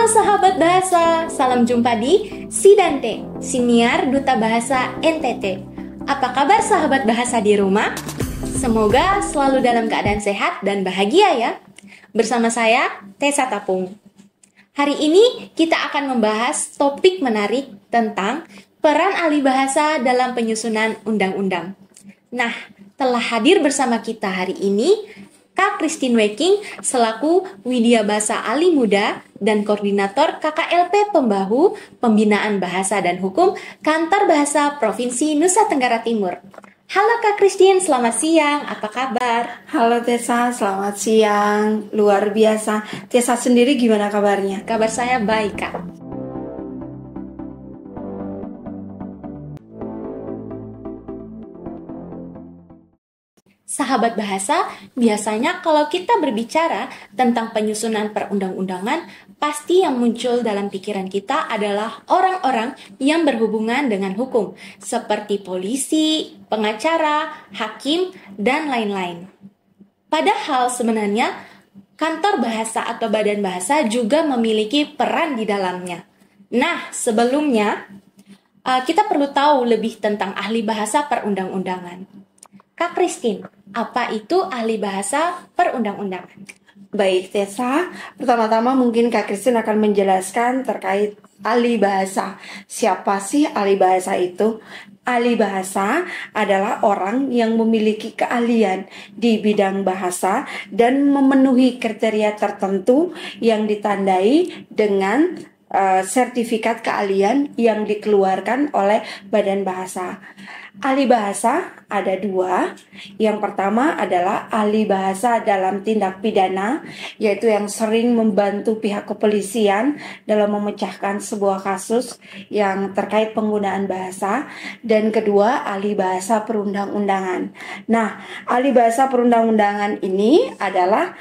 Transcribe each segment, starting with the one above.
sahabat bahasa, salam jumpa di Sidante, Siniar Duta Bahasa NTT. Apa kabar sahabat bahasa di rumah? Semoga selalu dalam keadaan sehat dan bahagia ya. Bersama saya, Tessa Tapung. Hari ini kita akan membahas topik menarik tentang peran ahli bahasa dalam penyusunan undang-undang. Nah, telah hadir bersama kita hari ini Kak Christine Weking selaku Widya Bahasa Ali Muda dan Koordinator KKLP Pembahu Pembinaan Bahasa dan Hukum Kantor Bahasa Provinsi Nusa Tenggara Timur. Halo Kak Christine, selamat siang, apa kabar? Halo Tessa, selamat siang, luar biasa. Tessa sendiri gimana kabarnya? Kabar saya baik Kak. Sahabat bahasa, biasanya kalau kita berbicara tentang penyusunan perundang-undangan, pasti yang muncul dalam pikiran kita adalah orang-orang yang berhubungan dengan hukum, seperti polisi, pengacara, hakim, dan lain-lain. Padahal sebenarnya, kantor bahasa atau badan bahasa juga memiliki peran di dalamnya. Nah, sebelumnya, kita perlu tahu lebih tentang ahli bahasa perundang-undangan. Kak Christine, apa itu ahli bahasa perundang-undangan? Baik Tessa, pertama-tama mungkin Kak Christine akan menjelaskan terkait ahli bahasa. Siapa sih ahli bahasa itu? Ahli bahasa adalah orang yang memiliki keahlian di bidang bahasa dan memenuhi kriteria tertentu yang ditandai dengan sertifikat keahlian yang dikeluarkan oleh Badan Bahasa. Ahli bahasa ada dua. Yang pertama adalah ahli bahasa dalam tindak pidana, yaitu yang sering membantu pihak kepolisian dalam memecahkan sebuah kasus yang terkait penggunaan bahasa. Dan kedua, ahli bahasa perundang-undangan. Nah, ahli bahasa perundang-undangan ini adalah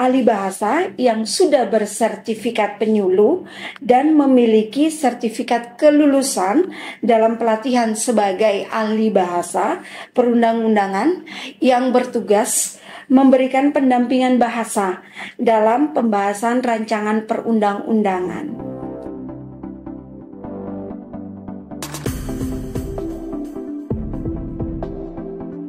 ahli bahasa yang sudah bersertifikat penyuluh dan memiliki sertifikat kelulusan dalam pelatihan sebagai ahli bahasa perundang-undangan yang bertugas memberikan pendampingan bahasa dalam pembahasan rancangan perundang-undangan.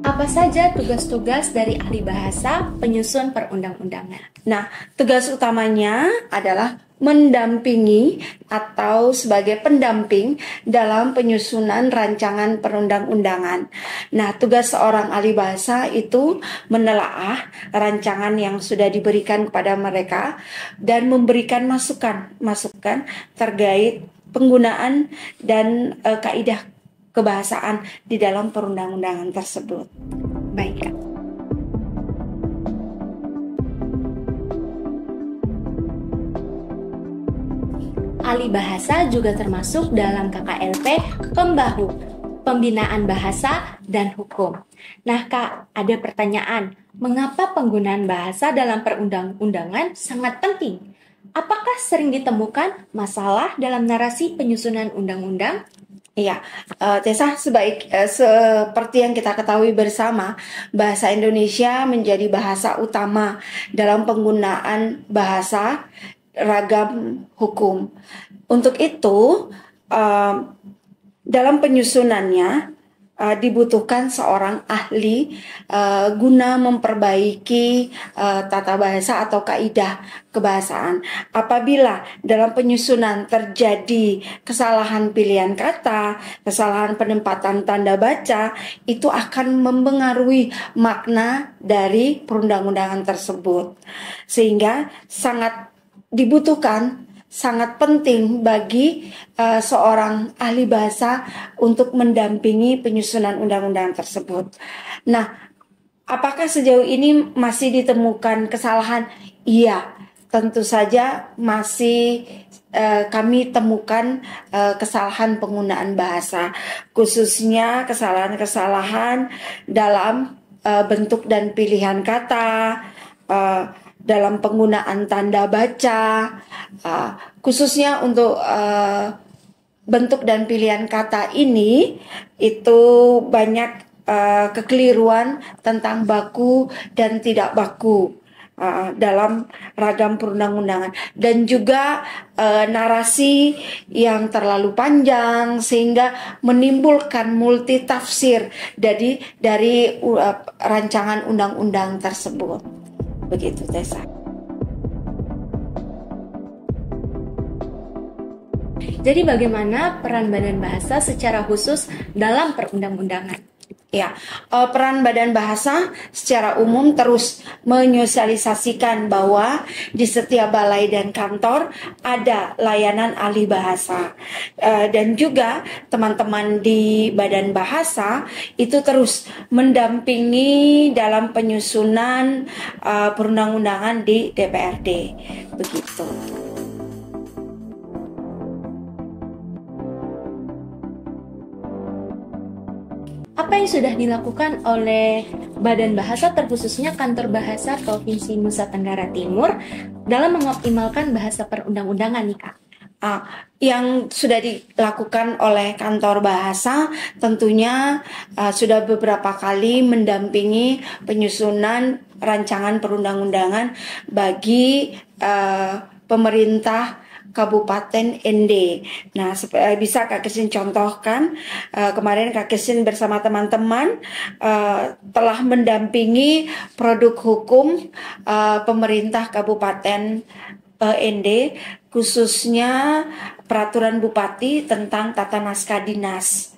Apa saja tugas-tugas dari ahli bahasa penyusun perundang-undangan? Nah, tugas utamanya adalah mendampingi atau sebagai pendamping dalam penyusunan rancangan perundang-undangan. Nah, tugas seorang ahli bahasa itu menelaah rancangan yang sudah diberikan kepada mereka dan memberikan masukan terkait penggunaan dan kaidah kebahasaan di dalam perundang-undangan tersebut. Baik, Kak. Ahli bahasa juga termasuk dalam KKLP Pembahu Pembinaan Bahasa dan Hukum. Nah, Kak, ada pertanyaan. Mengapa penggunaan bahasa dalam perundang-undangan sangat penting? Apakah sering ditemukan masalah dalam narasi penyusunan undang-undang? Iya, Tessa, seperti yang kita ketahui bersama, bahasa Indonesia menjadi bahasa utama dalam penggunaan bahasa ragam hukum. Untuk itu, dalam penyusunannya dibutuhkan seorang ahli guna memperbaiki tata bahasa atau kaidah kebahasaan. Apabila dalam penyusunan terjadi kesalahan pilihan kata, kesalahan penempatan tanda baca, itu akan mempengaruhi makna dari perundang-undangan tersebut. Sehingga sangat dibutuhkan, sangat penting bagi seorang ahli bahasa untuk mendampingi penyusunan undang-undang tersebut. Nah, apakah sejauh ini masih ditemukan kesalahan? Iya, tentu saja masih kami temukan kesalahan penggunaan bahasa, khususnya kesalahan-kesalahan dalam bentuk dan pilihan kata, dalam penggunaan tanda baca, khususnya untuk bentuk dan pilihan kata ini itu banyak kekeliruan tentang baku dan tidak baku. dalam ragam perundang-undangan, dan juga narasi yang terlalu panjang sehingga menimbulkan multitafsir dari rancangan undang-undang tersebut. Begitu, Tessa. Jadi bagaimana peran Badan Bahasa secara khusus dalam perundang-undangan? Ya, peran Badan Bahasa secara umum terus menyosialisasikan bahwa di setiap balai dan kantor ada layanan ahli bahasa, dan juga teman-teman di Badan Bahasa itu terus mendampingi dalam penyusunan perundang-undangan di DPRD, begitu. Apa yang sudah dilakukan oleh Badan Bahasa, terkhususnya Kantor Bahasa Provinsi Nusa Tenggara Timur, dalam mengoptimalkan bahasa perundang-undangan nih, Kak? Yang sudah dilakukan oleh Kantor Bahasa tentunya sudah beberapa kali mendampingi penyusunan rancangan perundang-undangan bagi pemerintah Kabupaten ND. Nah, bisa Kak Christine contohkan, kemarin Kak Christine bersama teman-teman telah mendampingi produk hukum pemerintah Kabupaten ND, khususnya peraturan Bupati tentang tata naskah dinas.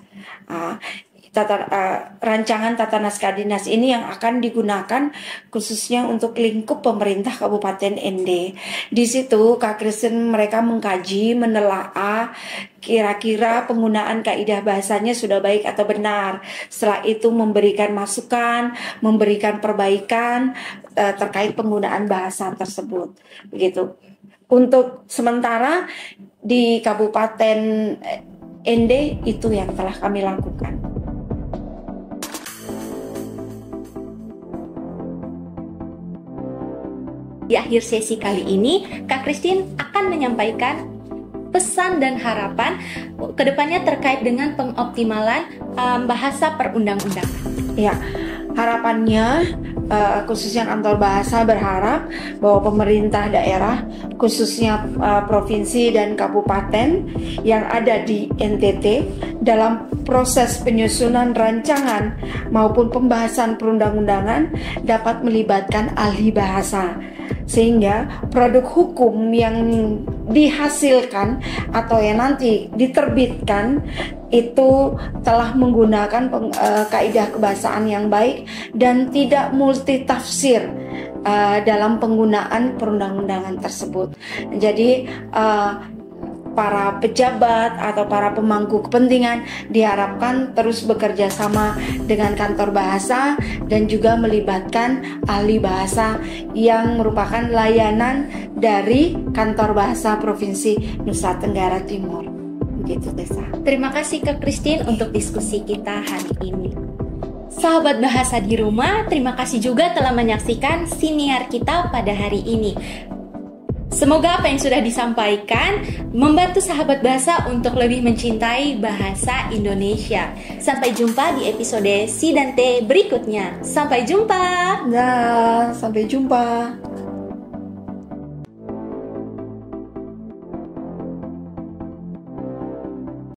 Rancangan tata naskah dinas ini yang akan digunakan khususnya untuk lingkup pemerintah Kabupaten ND. Di situ Kak Christine mereka mengkaji, menelaah kira-kira penggunaan kaidah bahasanya sudah baik atau benar. Setelah itu memberikan masukan, memberikan perbaikan terkait penggunaan bahasa tersebut. Begitu. Untuk sementara di Kabupaten ND itu yang telah kami lakukan. Di akhir sesi kali ini, Kak Christine akan menyampaikan pesan dan harapan kedepannya terkait dengan pengoptimalan bahasa perundang-undangan. Ya, harapannya khususnya Kantor Bahasa berharap bahwa pemerintah daerah, khususnya provinsi dan kabupaten yang ada di NTT, dalam proses penyusunan rancangan maupun pembahasan perundang-undangan dapat melibatkan ahli bahasa, sehingga produk hukum yang dihasilkan atau yang nanti diterbitkan itu telah menggunakan kaidah kebahasaan yang baik dan tidak multitafsir dalam penggunaan perundang-undangan tersebut. Jadi para pejabat atau para pemangku kepentingan diharapkan terus bekerja sama dengan Kantor Bahasa dan juga melibatkan ahli bahasa yang merupakan layanan dari Kantor Bahasa Provinsi Nusa Tenggara Timur. Begitu, Tessa. Terima kasih Kak Christine untuk diskusi kita hari ini. Sahabat bahasa di rumah, terima kasih juga telah menyaksikan siniar kita pada hari ini. Semoga apa yang sudah disampaikan membantu sahabat bahasa untuk lebih mencintai bahasa Indonesia. Sampai jumpa di episode Si dan T berikutnya. Sampai jumpa. Nah, sampai jumpa.